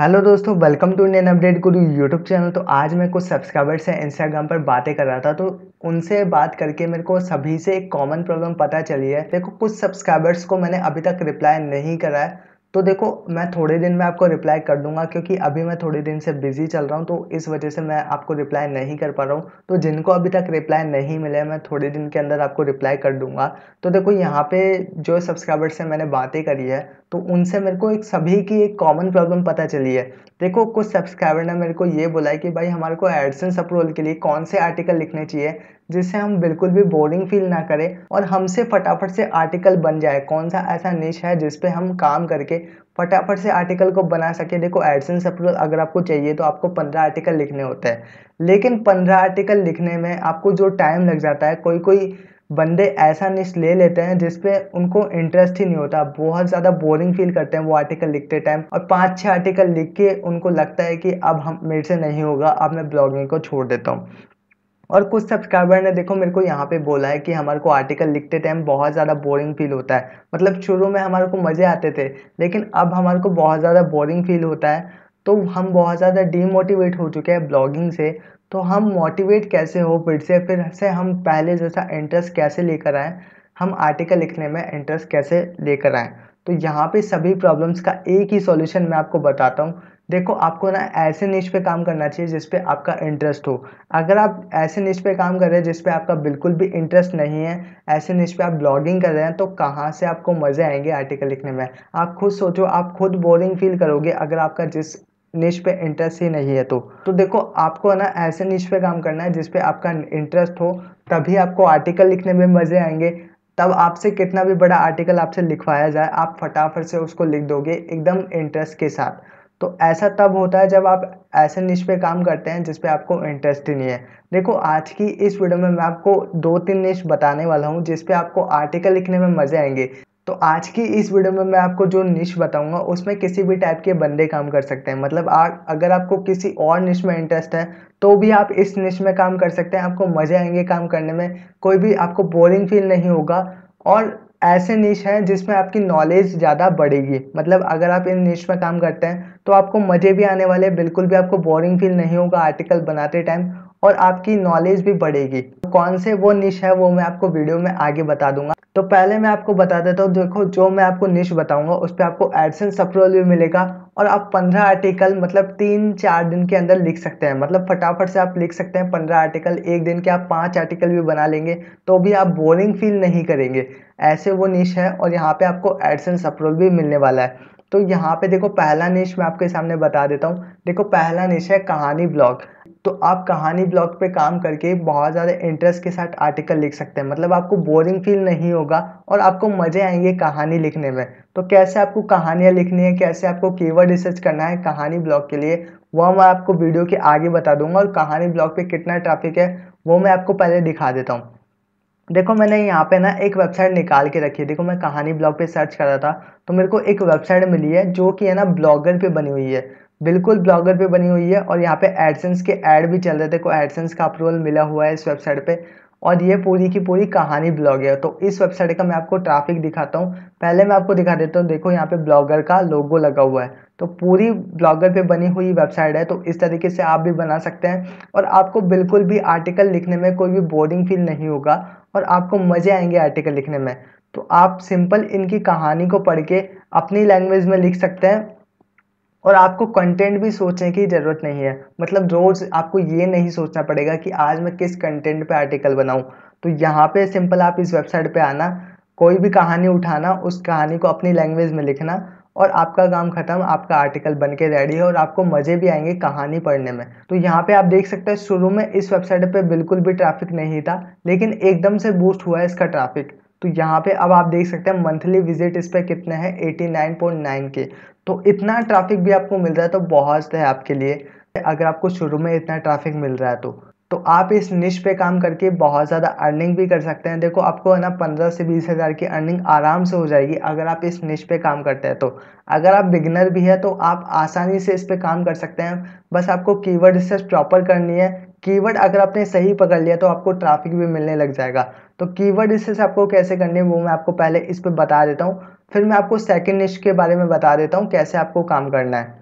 Hello दोस्तों, welcome to Indian update Guru YouTube channel. तो आज मैं कुछ सब्सक्राइबर से इंस्टाग्राम पर बातें कर रहा था, तो उनसे बात करके मेरे को सभी से एक कॉमन प्रॉब्लम पता चली है। देखो, कुछ सब्सक्राइबर्स को मैंने अभी तक रिप्लाई नहीं करा है, तो देखो मैं थोड़े दिन में आपको रिप्लाई कर दूंगा, क्योंकि अभी मैं थोड़े दिन से बिजी चल रहा हूँ, तो इस वजह से मैं आपको रिप्लाई नहीं कर पा रहा हूँ। तो जिनको अभी तक रिप्लाई नहीं मिले, मैं थोड़े दिन के अंदर आपको रिप्लाई कर दूंगा। तो देखो, यहाँ पे जो सब्सक्राइबर से मैंने बातें करी है, तो उनसे मेरे को एक सभी की एक कॉमन प्रॉब्लम पता चली है। देखो, कुछ सब्सक्राइबर ने मेरे को ये बोला है कि भाई हमारे को एडसेंस अप्रूवल के लिए कौन से आर्टिकल लिखने चाहिए जिससे हम बिल्कुल भी बोरिंग फील ना करें और हमसे फटाफट से आर्टिकल बन जाए। कौन सा ऐसा निश है जिस पे हम काम करके फटाफट से आर्टिकल को बना सके। देखो, एडसेंस अप्रूवल अगर आपको चाहिए तो आपको 15 आर्टिकल लिखने होते हैं, लेकिन 15 आर्टिकल लिखने में आपको जो टाइम लग जाता है, कोई कोई बंदे ऐसा निश ले लेते हैं जिसपे उनको इंटरेस्ट ही नहीं होता, बहुत ज़्यादा बोरिंग फील करते हैं वो आर्टिकल लिखते टाइम, और 5-6 आर्टिकल लिख के उनको लगता है कि अब हम मेरे से नहीं होगा, अब मैं ब्लॉगिंग को छोड़ देता हूँ। और कुछ सब्सक्राइबर ने देखो मेरे को यहाँ पे बोला है कि हमारे को आर्टिकल लिखते टाइम बहुत ज़्यादा बोरिंग फील होता है। मतलब शुरू में हमारे को मज़े आते थे, लेकिन अब हमारे को बहुत ज़्यादा बोरिंग फील होता है। तो हम बहुत ज़्यादा डीमोटिवेट हो चुके हैं ब्लॉगिंग से। तो हम मोटिवेट कैसे हो फिर से हम पहले जैसा इंटरेस्ट कैसे लेकर आएँ, हम आर्टिकल लिखने में इंटरेस्ट कैसे लेकर आएँ। तो यहाँ पे सभी प्रॉब्लम्स का एक ही सॉल्यूशन मैं आपको बताता हूँ। देखो, आपको ना ऐसे निश पे काम करना चाहिए जिस पे आपका इंटरेस्ट हो। अगर आप ऐसे निश पे काम कर रहे हैं जिस पे आपका बिल्कुल भी इंटरेस्ट नहीं है, ऐसे निश पे आप ब्लॉगिंग कर रहे हैं, तो कहाँ से आपको मज़े आएंगे आर्टिकल लिखने में। आप खुद सोचो, आप खुद बोरिंग फील करोगे अगर आपका जिस निश पे इंटरेस्ट ही नहीं है तो देखो, आपको ना ऐसे निश पे काम करना है जिस पे आपका इंटरेस्ट हो, तभी आपको आर्टिकल लिखने में मज़े आएंगे। तब आपसे कितना भी बड़ा आर्टिकल आपसे लिखवाया जाए, आप फटाफट से उसको लिख दोगे एकदम इंटरेस्ट के साथ। तो ऐसा तब होता है जब आप ऐसे निश पे काम करते हैं जिस पे आपको इंटरेस्ट ही नहीं है। देखो, आज की इस वीडियो में मैं आपको 2-3 निश बताने वाला हूँ जिस पे आपको आर्टिकल लिखने में मज़े आएंगे। तो आज की इस वीडियो में मैं आपको जो निश बताऊंगा उसमें किसी भी टाइप के बंदे काम कर सकते हैं। मतलब अगर आपको किसी और निश में इंटरेस्ट है तो भी आप इस निश में काम कर सकते हैं, आपको मज़े आएंगे काम करने में, कोई भी आपको बोरिंग फील नहीं होगा। और ऐसे निश हैं जिसमें आपकी नॉलेज ज़्यादा बढ़ेगी। मतलब अगर आप इन निश में काम करते हैं तो आपको मज़े भी आने वाले, बिल्कुल भी आपको बोरिंग फील नहीं होगा आर्टिकल बनाते टाइम, और आपकी नॉलेज भी बढ़ेगी। कौन से वो निश है वो मैं आपको वीडियो में आगे बता दूंगा। तो पहले मैं आपको बता देता हूँ। देखो, जो मैं आपको निश बताऊंगा उस पर आपको एडसेंस अप्रूवल भी मिलेगा, और आप 15 आर्टिकल मतलब 3-4 दिन के अंदर लिख सकते हैं। मतलब फटाफट से आप लिख सकते हैं 15 आर्टिकल। एक दिन के आप 5 आर्टिकल भी बना लेंगे तो भी आप बोरिंग फील नहीं करेंगे। ऐसे वो निश है, और यहाँ पे आपको एडसेंस अप्रूवल भी मिलने वाला है। तो यहाँ पे देखो, पहला निश मैं आपके सामने बता देता हूँ। देखो, पहला निश है कहानी ब्लॉग। तो आप कहानी ब्लॉग पे काम करके बहुत ज़्यादा इंटरेस्ट के साथ आर्टिकल लिख सकते हैं। मतलब आपको बोरिंग फील नहीं होगा और आपको मज़े आएंगे कहानी लिखने में। तो कैसे आपको कहानियाँ लिखनी है, कैसे आपको कीवर्ड रिसर्च करना है कहानी ब्लॉग के लिए, वह मैं आपको वीडियो के आगे बता दूंगा। और कहानी ब्लॉग पे कितना ट्रैफिक है वो मैं आपको पहले दिखा देता हूँ। देखो, मैंने यहाँ पे ना एक वेबसाइट निकाल के रखी है। देखो, मैं कहानी ब्लॉग पे सर्च कर रहा था तो मेरे को एक वेबसाइट मिली है जो कि है ना ब्लॉगर पे बनी हुई है। बिल्कुल ब्लॉगर पे बनी हुई है, और यहाँ पे एडसेंस के ऐड भी चल रहे थे। को एडसेंस का अप्रूवल मिला हुआ है इस वेबसाइट पे, और ये पूरी की पूरी कहानी ब्लॉग है। तो इस वेबसाइट का मैं आपको ट्रैफिक दिखाता हूँ। पहले मैं आपको दिखा देता हूँ। देखो, यहाँ पे ब्लॉगर का लोगो लगा हुआ है, तो पूरी ब्लॉगर पे बनी हुई वेबसाइट है। तो इस तरीके से आप भी बना सकते हैं, और आपको बिल्कुल भी आर्टिकल लिखने में कोई भी बोरिंग फील नहीं होगा, और आपको मज़े आएंगे आर्टिकल लिखने में। तो आप सिंपल इनकी कहानी को पढ़ के अपनी लैंग्वेज में लिख सकते हैं, और आपको कंटेंट भी सोचने की ज़रूरत नहीं है। मतलब रोज़ आपको ये नहीं सोचना पड़ेगा कि आज मैं किस कंटेंट पे आर्टिकल बनाऊं। तो यहाँ पे सिंपल आप इस वेबसाइट पे आना, कोई भी कहानी उठाना, उस कहानी को अपनी लैंग्वेज में लिखना, और आपका काम खत्म, आपका आर्टिकल बन के रेडी है, और आपको मज़े भी आएंगे कहानी पढ़ने में। तो यहाँ पे आप देख सकते हैं, शुरू में इस वेबसाइट पे बिल्कुल भी ट्रैफिक नहीं था, लेकिन एकदम से बूस्ट हुआ है इसका ट्रैफिक। तो यहाँ पे अब आप देख सकते हैं मंथली विजिट इस पे कितने हैं, 89.9 के। तो इतना ट्रैफिक भी आपको मिल रहा है तो बहुत है आपके लिए, अगर आपको शुरू में इतना ट्रैफिक मिल रहा है तो आप इस निश पे काम करके बहुत ज़्यादा अर्निंग भी कर सकते हैं। देखो, आपको है ना 15 से 20 हज़ार की अर्निंग आराम से हो जाएगी अगर आप इस निश पे काम करते हैं तो। अगर आप बिगनर भी है तो आप आसानी से इस पे काम कर सकते हैं। बस आपको कीवर्ड रिसर्च प्रॉपर करनी है। कीवर्ड अगर आपने सही पकड़ लिया तो आपको ट्रैफिक भी मिलने लग जाएगा। तो कीवर्ड रिसर्च आपको कैसे करनी है वो मैं आपको पहले इस पे बता देता हूँ, फिर मैं आपको सेकंड निश के बारे में बता देता हूँ कैसे आपको काम करना है।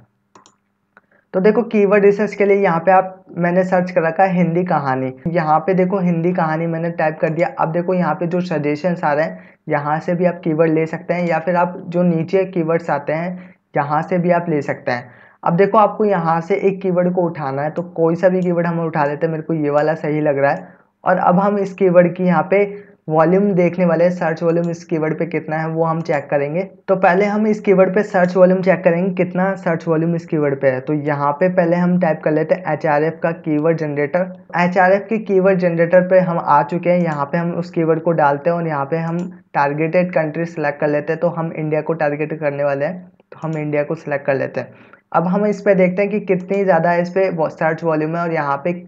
तो देखो कीवर्ड रिसर्च के लिए यहाँ पे मैंने सर्च कर रखा है हिंदी कहानी। यहाँ पे देखो हिंदी कहानी मैंने टाइप कर दिया। अब देखो यहाँ पे जो सजेशंस आ रहे हैं यहाँ से भी आप कीवर्ड ले सकते हैं, या फिर आप जो नीचे कीवर्ड्स आते हैं यहाँ से भी आप ले सकते हैं। अब देखो आपको यहाँ से एक कीवर्ड को उठाना है, तो कोई सा भी कीवर्ड हम उठा लेते हैं। मेरे को ये वाला सही लग रहा है। और अब हम इस कीवर्ड की यहाँ पे वॉल्यूम देखने वाले हैं, सर्च वॉल्यूम इस कीवर्ड पे कितना है वो हम चेक करेंगे। तो पहले हम इस कीवर्ड पे सर्च वॉल्यूम चेक करेंगे, कितना सर्च वॉल्यूम इस कीवर्ड पे है। तो यहाँ पे पहले हम टाइप कर लेते हैं HRF का कीवर्ड जनरेटर। HRF के कीवर्ड जनरेटर पे हम आ चुके हैं। यहाँ पे हम उस कीवर्ड को डालते हैं और यहाँ पे हम टारगेटेड कंट्री सेलेक्ट कर लेते हैं। तो हम इंडिया को टारगेट करने वाले हैं, तो हम इंडिया को सिलेक्ट कर लेते हैं। अब हम इस पे देखते हैं कि कितनी ज़्यादा इस पे सर्च वॉल्यूम है और यहाँ पे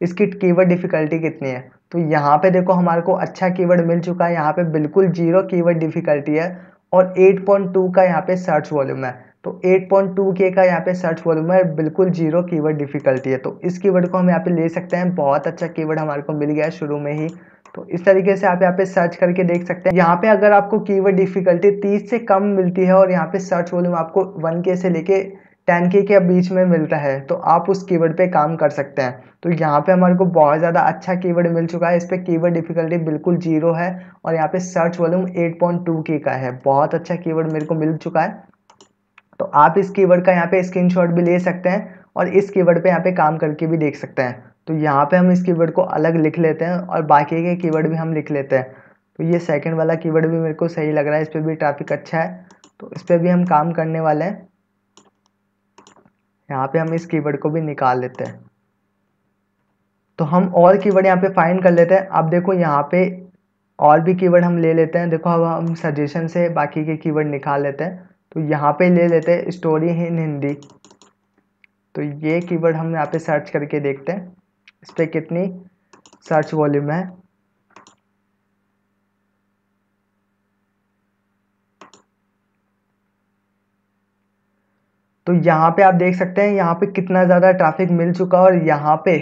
इसकी कीवर्ड डिफिकल्टी कितनी है। तो यहाँ पे देखो हमारे को अच्छा कीवर्ड मिल चुका है। यहाँ पे बिल्कुल 0 कीवर्ड डिफिकल्टी है और 8.2 का यहाँ पे सर्च वॉल्यूम है। तो 8.2 के का यहाँ पे सर्च वॉल्यूम है, बिल्कुल 0 कीवर्ड डिफिकल्टी है। तो इस कीवर्ड को हम यहाँ पे ले सकते हैं। बहुत अच्छा कीवर्ड हमारे को मिल गया है शुरू में ही। तो इस तरीके से आप यहाँ पे सर्च करके देख सकते हैं। यहाँ पे अगर आपको कीवर्ड डिफिकल्टी 30 से कम मिलती है और यहाँ पे सर्च वॉल्यूम आपको 1K से लेके 10K के बीच में मिलता है, तो आप उस कीवर्ड पे काम कर सकते हैं। तो यहाँ पे हमारे को बहुत ज़्यादा अच्छा कीवर्ड मिल चुका है। इस पे कीवर्ड डिफिकल्टी बिल्कुल 0 है और यहाँ पे सर्च वॉल्यूम 8.2K का है। बहुत अच्छा कीवर्ड मेरे को मिल चुका है। तो आप इस कीवर्ड का यहाँ पे स्क्रीनशॉट भी ले सकते हैं और इस कीवर्ड पे यहाँ पे काम करके भी देख सकते हैं। तो यहाँ पे हम इस कीवर्ड को अलग लिख लेते हैं और बाकी के कीवर्ड भी हम लिख लेते हैं। तो ये सेकंड वाला कीवर्ड भी मेरे को सही लग रहा है, इस पर भी ट्रैफिक अच्छा है, तो इस पर भी हम काम करने वाले हैं। यहाँ पे हम इस कीवर्ड को भी निकाल लेते हैं। तो हम और कीवर्ड यहाँ पे फाइंड कर लेते हैं। अब देखो यहाँ पे और भी कीवर्ड हम ले लेते हैं। देखो अब हम सजेशन से बाकी के कीवर्ड निकाल लेते हैं। तो यहाँ पे ले लेते हैं स्टोरी इन हिंदी। तो ये कीवर्ड हम यहाँ पे सर्च करके देखते हैं इस पर कितनी सर्च वॉल्यूम है। तो यहाँ पे आप देख सकते हैं यहाँ पे कितना ज़्यादा ट्रैफिक मिल चुका और यहाँ पे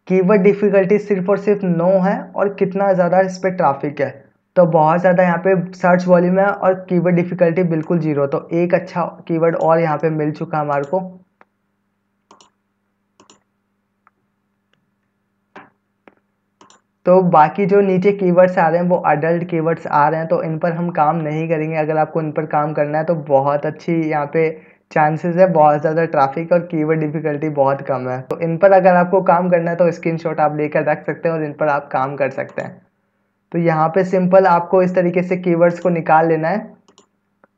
कीवर्ड डिफिकल्टी सिर्फ और सिर्फ 9 है और कितना ज़्यादा इस पर ट्रैफिक है। तो बहुत ज़्यादा यहाँ पे सर्च वॉल्यूम है और कीवर्ड डिफिकल्टी बिल्कुल 0। तो एक अच्छा कीवर्ड और यहाँ पे मिल चुका हमारे को। तो बाकी जो नीचे कीवर्ड्स आ रहे हैं वो अडल्ट कीवर्ड्स आ रहे हैं, तो इन पर हम काम नहीं करेंगे। अगर आपको इन पर काम करना है तो बहुत अच्छी यहाँ पे चांसेस है, बहुत ज़्यादा ट्रैफिक और कीवर्ड डिफिकल्टी बहुत कम है। तो इन पर अगर आपको काम करना है तो स्क्रीनशॉट आप लेकर रख सकते हैं और इन पर आप काम कर सकते हैं। तो यहाँ पे सिंपल आपको इस तरीके से कीवर्ड्स को निकाल लेना है।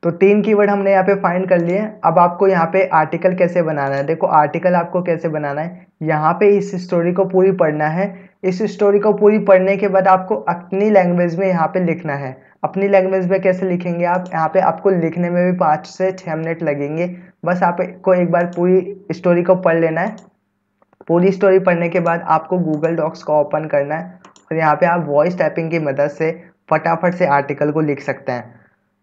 तो 3 कीवर्ड हमने यहाँ पे फाइंड कर लिए। अब आपको यहाँ पे आर्टिकल कैसे बनाना है। देखो आर्टिकल आपको कैसे बनाना है, यहाँ पे इस स्टोरी को पूरी पढ़ना है। इस स्टोरी को पूरी पढ़ने के बाद आपको अपनी लैंग्वेज में यहाँ पे लिखना है। अपनी लैंग्वेज में कैसे लिखेंगे आप, यहाँ पे आपको लिखने में भी 5 से 6 मिनट लगेंगे। बस आपको एक बार पूरी स्टोरी को पढ़ लेना है। पूरी स्टोरी पढ़ने के बाद आपको गूगल डॉक्स को ओपन करना है और यहाँ पे आप वॉइस टाइपिंग की मदद से फटाफट से आर्टिकल को लिख सकते हैं।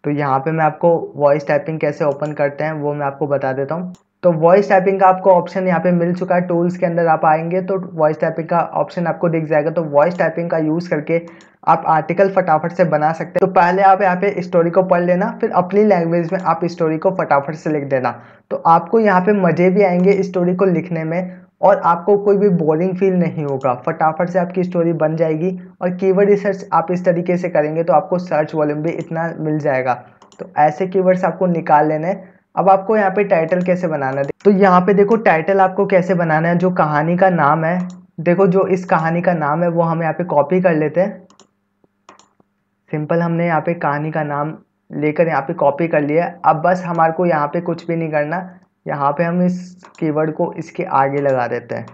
तो यहाँ पे मैं आपको वॉइस टाइपिंग कैसे ओपन करते हैं वो मैं आपको बता देता हूँ। तो वॉइस टाइपिंग का आपको ऑप्शन यहाँ पे मिल चुका है। टूल्स के अंदर आप आएंगे तो वॉइस टाइपिंग का ऑप्शन आपको दिख जाएगा। तो वॉइस टाइपिंग का यूज़ करके आप आर्टिकल फटाफट से बना सकते हैं। तो पहले आप यहाँ पे स्टोरी को पढ़ लेना, फिर अपनी लैंग्वेज में आप स्टोरी को फटाफट से लिख देना। तो आपको यहाँ पे मज़े भी आएंगे स्टोरी को लिखने में और आपको कोई भी बोरिंग फील नहीं होगा। फटाफट से आपकी स्टोरी बन जाएगी और कीवर्ड रिसर्च आप इस तरीके से करेंगे तो आपको सर्च वॉल्यूम भी इतना मिल जाएगा। तो ऐसे कीवर्ड्स आपको निकाल लेने हैं। अब आपको यहाँ पे टाइटल कैसे बनाना है, तो यहाँ पे देखो टाइटल आपको कैसे बनाना है। जो कहानी का नाम है, देखो जो इस कहानी का नाम है वो हम यहाँ पे कॉपी कर लेते हैं। सिंपल हमने यहाँ पे कहानी का नाम लेकर यहाँ पे कॉपी कर लिया है। अब बस हमारे को यहाँ पे कुछ भी नहीं करना। यहाँ पे हम इस कीवर्ड को इसके आगे लगा देते हैं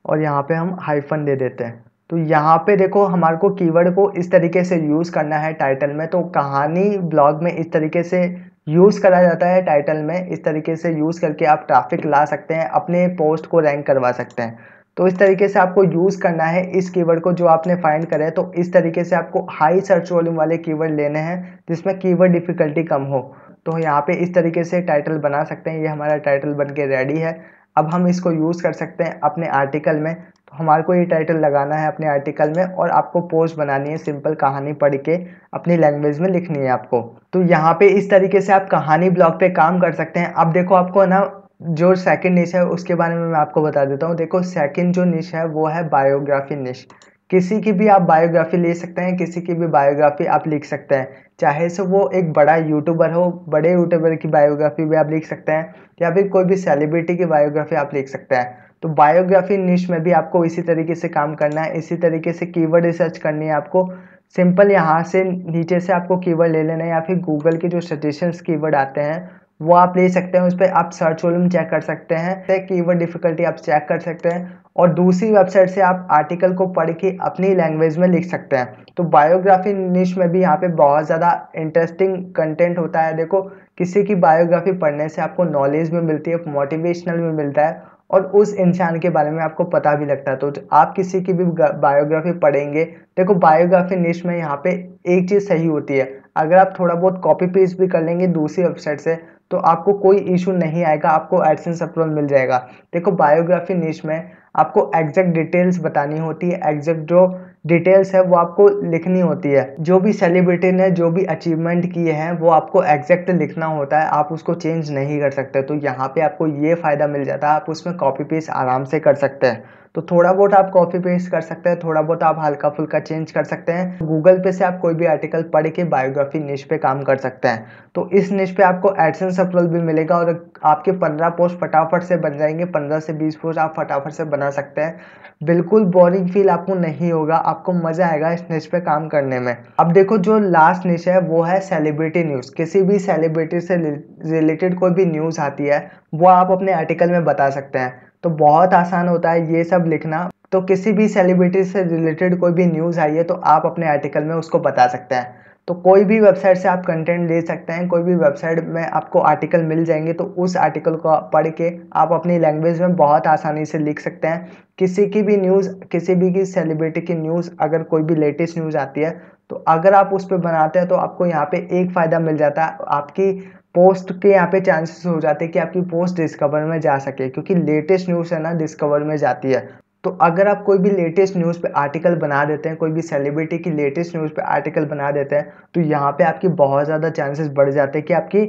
और यहाँ पे हम हाइफन दे देते हैं। तो यहाँ पे देखो हमारे को कीवर्ड को इस तरीके से यूज़ करना है टाइटल में। तो कहानी ब्लॉग में इस तरीके से यूज़ करा जाता है, टाइटल में इस तरीके से यूज़ करके आप ट्रैफिक ला सकते हैं, अपने पोस्ट को रैंक करवा सकते हैं। तो इस तरीके से आपको यूज़ करना है इस कीवर्ड को जो आपने फाइंड करा है। तो इस तरीके से आपको हाई सर्च वॉल्यूम वाले कीवर्ड लेने हैं जिसमें कीवर्ड डिफिकल्टी कम हो। तो यहाँ पे इस तरीके से टाइटल बना सकते हैं। ये हमारा टाइटल बन के रेडी है। अब हम इसको यूज़ कर सकते हैं अपने आर्टिकल में। तो हमारे को ये टाइटल लगाना है अपने आर्टिकल में और आपको पोस्ट बनानी है, सिंपल कहानी पढ़ के अपनी लैंग्वेज में लिखनी है आपको। तो यहाँ पे इस तरीके से आप कहानी ब्लॉग पे काम कर सकते हैं। अब देखो आपको ना जो सेकंड निश है उसके बारे में मैं आपको बता देता हूँ। देखो सेकंड जो निश है वो है बायोग्राफी निश। किसी की भी आप बायोग्राफी ले सकते हैं, किसी की भी बायोग्राफी आप लिख सकते हैं, चाहे से वो एक बड़ा यूट्यूबर हो, बड़े यूट्यूबर की बायोग्राफी भी आप लिख सकते हैं या फिर कोई भी सेलिब्रिटी की बायोग्राफी आप लिख सकते हैं। तो बायोग्राफी निश में भी आपको इसी तरीके से काम करना है, इसी तरीके से कीवर्ड रिसर्च करनी है आपको। सिंपल यहाँ से नीचे से आपको कीवर्ड ले लेना है या फिर गूगल के जो सजेशंस कीवर्ड आते हैं वो आप ले सकते हैं। उस पर आप सर्च वॉल्यूम चेक कर सकते हैं, कीवर्ड डिफिकल्टी आप चेक कर सकते हैं और दूसरी वेबसाइट से आप आर्टिकल को पढ़ के अपनी लैंग्वेज में लिख सकते हैं। तो बायोग्राफी निश में भी यहाँ पे बहुत ज़्यादा इंटरेस्टिंग कंटेंट होता है। देखो किसी की बायोग्राफी पढ़ने से आपको नॉलेज भी मिलती है, मोटिवेशनल भी मिलता है और उस इंसान के बारे में आपको पता भी लगता है। तो आप किसी की भी बायोग्राफी पढ़ेंगे, देखो बायोग्राफी निश में यहाँ पे एक चीज़ सही होती है, अगर आप थोड़ा बहुत कॉपी पेस्ट भी कर लेंगे दूसरी वेबसाइट से तो आपको कोई इशू नहीं आएगा, आपको एडसेंस अप्रूवल मिल जाएगा। देखो बायोग्राफी निश में आपको एग्जैक्ट डिटेल्स बतानी होती है, एग्जैक्ट जो डिटेल्स है वो आपको लिखनी होती है। जो भी सेलिब्रिटी ने जो भी अचीवमेंट किए हैं वो आपको एग्जैक्ट लिखना होता है, आप उसको चेंज नहीं कर सकते। तो यहाँ पे आपको ये फ़ायदा मिल जाता है, आप उसमें कॉपी पेस्ट आराम से कर सकते हैं। तो थोड़ा बहुत आप कॉपी पेस्ट कर सकते हैं, थोड़ा बहुत आप हल्का फुल्का चेंज कर सकते हैं। गूगल पे से आप कोई भी आर्टिकल पढ़ के बायोग्राफी निश पे काम कर सकते हैं। तो इस निश पे आपको एडसेंस अप्रूवल भी मिलेगा और आपके 15 पोस्ट फटाफट से बन जाएंगे, 15 से 20 पोस्ट आप फटाफट से बना सकते हैं। बिल्कुल बोरिंग फील आपको नहीं होगा, आपको मजा आएगा इस निश पे काम करने में। अब देखो जो लास्ट निश है वो है सेलिब्रिटी न्यूज़। किसी भी सेलिब्रिटी से रिलेटेड कोई भी न्यूज़ आती है वो आप अपने आर्टिकल में बता सकते हैं। तो बहुत आसान होता है ये सब लिखना। तो किसी भी सेलिब्रिटी से रिलेटेड कोई भी न्यूज़ आई है तो आप अपने आर्टिकल में उसको बता सकते हैं। तो कोई भी वेबसाइट से आप कंटेंट ले सकते हैं, कोई भी वेबसाइट में आपको आर्टिकल मिल जाएंगे तो उस आर्टिकल को पढ़ के आप अपनी लैंग्वेज में बहुत आसानी से लिख सकते हैं। किसी की भी न्यूज़, किसी भी की सेलिब्रिटी की न्यूज़, अगर कोई भी लेटेस्ट न्यूज़ आती है तो अगर आप उस पर बनाते हैं तो आपको यहाँ पे एक फ़ायदा मिल जाता है, आपकी पोस्ट के यहाँ पे चांसेस हो जाते हैं कि आपकी पोस्ट डिस्कवर में जा सके, क्योंकि लेटेस्ट न्यूज़ है ना डिस्कवर में जाती है। तो अगर आप कोई भी लेटेस्ट न्यूज़ पे आर्टिकल बना देते हैं, कोई भी सेलिब्रिटी की लेटेस्ट न्यूज़ पे आर्टिकल बना देते हैं तो यहाँ पे आपकी बहुत ज़्यादा चांसेस बढ़ जाते हैं कि आपकी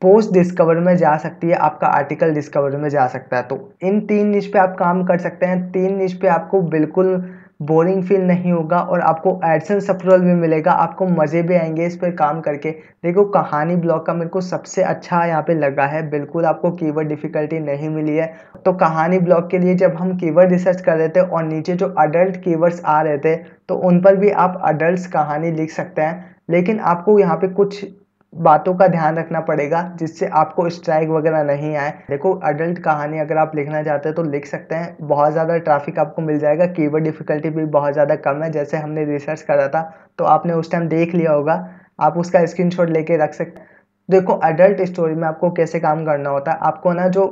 पोस्ट डिस्कवर में जा सकती है, आपका आर्टिकल डिस्कवर में जा सकता है। तो इन 3 निश पे आप काम कर सकते हैं। 3 निश पे आपको बिल्कुल बोरिंग फील नहीं होगा और आपको एडसेंस अप्रूवल भी मिलेगा, आपको मज़े भी आएंगे इस पर काम करके। देखो कहानी ब्लॉग का मेरे को सबसे अच्छा यहाँ पे लगा है, बिल्कुल आपको कीवर्ड डिफिकल्टी नहीं मिली है। तो कहानी ब्लॉग के लिए जब हम कीवर्ड रिसर्च कर रहे थे और नीचे जो अडल्ट कीवर्ड्स आ रहे थे तो उन पर भी आप अडल्ट कहानी लिख सकते हैं, लेकिन आपको यहाँ पे कुछ बातों का ध्यान रखना पड़ेगा जिससे आपको स्ट्राइक वगैरह नहीं आए। देखो अडल्ट कहानी अगर आप लिखना चाहते हैं तो लिख सकते हैं, बहुत ज़्यादा ट्रैफिक आपको मिल जाएगा, कीवर्ड डिफिकल्टी भी बहुत ज़्यादा कम है। जैसे हमने रिसर्च करा था तो आपने उस टाइम देख लिया होगा, आप उसका स्क्रीनशॉट लेके रख सकते हैं। देखो अडल्ट स्टोरी में आपको कैसे काम करना होता है, आपको ना जो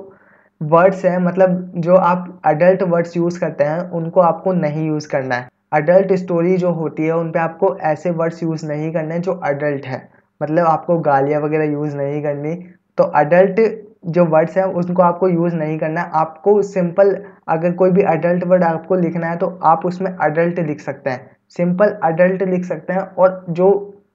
वर्ड्स हैं, मतलब जो आप अडल्ट वर्ड्स यूज़ करते हैं उनको आपको नहीं यूज़ करना है। अडल्ट स्टोरी जो होती है उन पे आपको ऐसे वर्ड्स यूज़ नहीं करने जो अडल्ट है, मतलब आपको गालियाँ वगैरह यूज़ नहीं करनी। तो अडल्ट जो वर्ड्स हैं उनको आपको यूज़ नहीं करना है। आपको सिंपल अगर कोई भी अडल्ट वर्ड आपको लिखना है तो आप उसमें अडल्ट लिख सकते हैं, सिंपल अडल्ट लिख सकते हैं और जो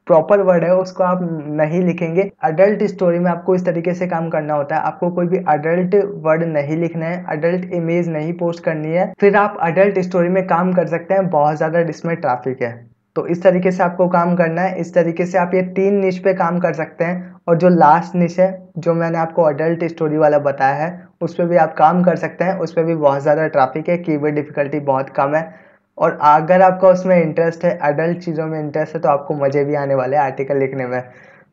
प्रॉपर वर्ड है उसको आप नहीं लिखेंगे। अडल्ट स्टोरी में आपको इस तरीके से काम करना होता है, आपको कोई भी अडल्ट वर्ड नहीं लिखना है, अडल्ट इमेज नहीं पोस्ट करनी है, फिर आप अडल्ट स्टोरी में काम कर सकते हैं। बहुत ज़्यादा इसमें ट्रैफिक है तो इस तरीके से आपको काम करना है। इस तरीके से आप ये 3 निश पे काम कर सकते हैं और जो लास्ट निश है जो मैंने आपको अडल्ट स्टोरी वाला बताया है उस पर भी आप काम कर सकते हैं। उस पर भी बहुत ज़्यादा ट्रैफिक है, कीवर्ड डिफिकल्टी बहुत कम है और अगर आपका उसमें इंटरेस्ट है, अडल्ट चीज़ों में इंटरेस्ट है तो आपको मज़े भी आने वाले हैं आर्टिकल लिखने में।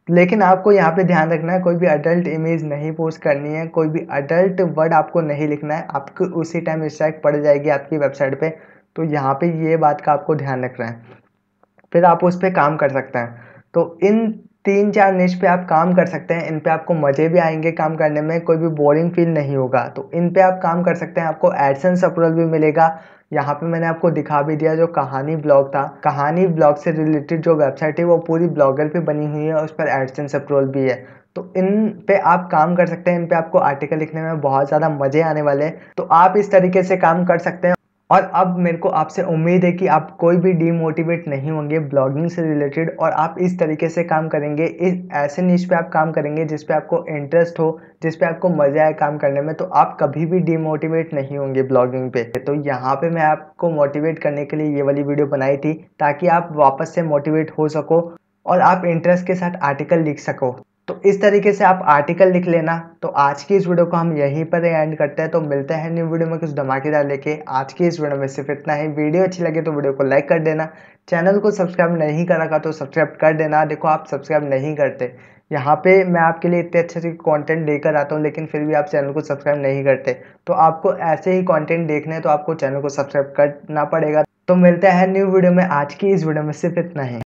लेकिन आपको यहाँ पे ध्यान रखना है, कोई भी अडल्ट इमेज नहीं पोस्ट करनी है, कोई भी अडल्ट वर्ड आपको नहीं लिखना है, आपको उसी टाइम स्ट्राइक पड़ जाएगी आपकी वेबसाइट पे। तो यहाँ पे ये बात का आपको ध्यान रखना है, फिर आप उस पर काम कर सकते हैं। तो इन 3-4 निश पे आप काम कर सकते हैं, इन पे आपको मज़े भी आएंगे काम करने में, कोई भी बोरिंग फील नहीं होगा। तो इन पे आप काम कर सकते हैं, आपको एडसेंस अप्रूवल भी मिलेगा। यहाँ पे मैंने आपको दिखा भी दिया, जो कहानी ब्लॉग था, कहानी ब्लॉग से रिलेटेड जो वेबसाइट है वो पूरी ब्लॉगर पे बनी हुई है और उस पर एडसेंस अप्रूवल भी है। तो इन पे आप काम कर सकते हैं, इन पे आपको आर्टिकल लिखने में बहुत ज़्यादा मज़े आने वाले हैं। तो आप इस तरीके से काम कर सकते हैं और अब मेरे को आपसे उम्मीद है कि आप कोई भी डीमोटिवेट नहीं होंगे ब्लॉगिंग से रिलेटेड, और आप इस तरीके से काम करेंगे, इस ऐसे निश पे आप काम करेंगे जिस पे आपको इंटरेस्ट हो, जिस पे आपको मज़ा आए काम करने में, तो आप कभी भी डीमोटिवेट नहीं होंगे ब्लॉगिंग पे। तो यहाँ पे मैं आपको मोटिवेट करने के लिए ये वाली वीडियो बनाई थी ताकि आप वापस से मोटिवेट हो सको और आप इंटरेस्ट के साथ आर्टिकल लिख सको। तो इस तरीके से आप आर्टिकल लिख लेना। तो आज की इस वीडियो को हम यहीं पर एंड करते हैं। तो मिलते हैं न्यू वीडियो में कुछ धमाकेदार लेके। आज की इस वीडियो में सिर्फ इतना ही। वीडियो अच्छी लगे तो वीडियो को लाइक कर देना, चैनल को सब्सक्राइब नहीं करा था तो सब्सक्राइब कर देना। देखो आप सब्सक्राइब नहीं करते, यहाँ पे मैं आपके लिए इतने अच्छे कंटेंट लेकर आता हूँ लेकिन फिर भी आप चैनल को सब्सक्राइब नहीं करते। तो आपको ऐसे ही कंटेंट देखने हैं तो आपको चैनल को सब्सक्राइब करना पड़ेगा। तो मिलते हैं न्यू वीडियो में। आज की इस वीडियो में सिर्फ इतना ही।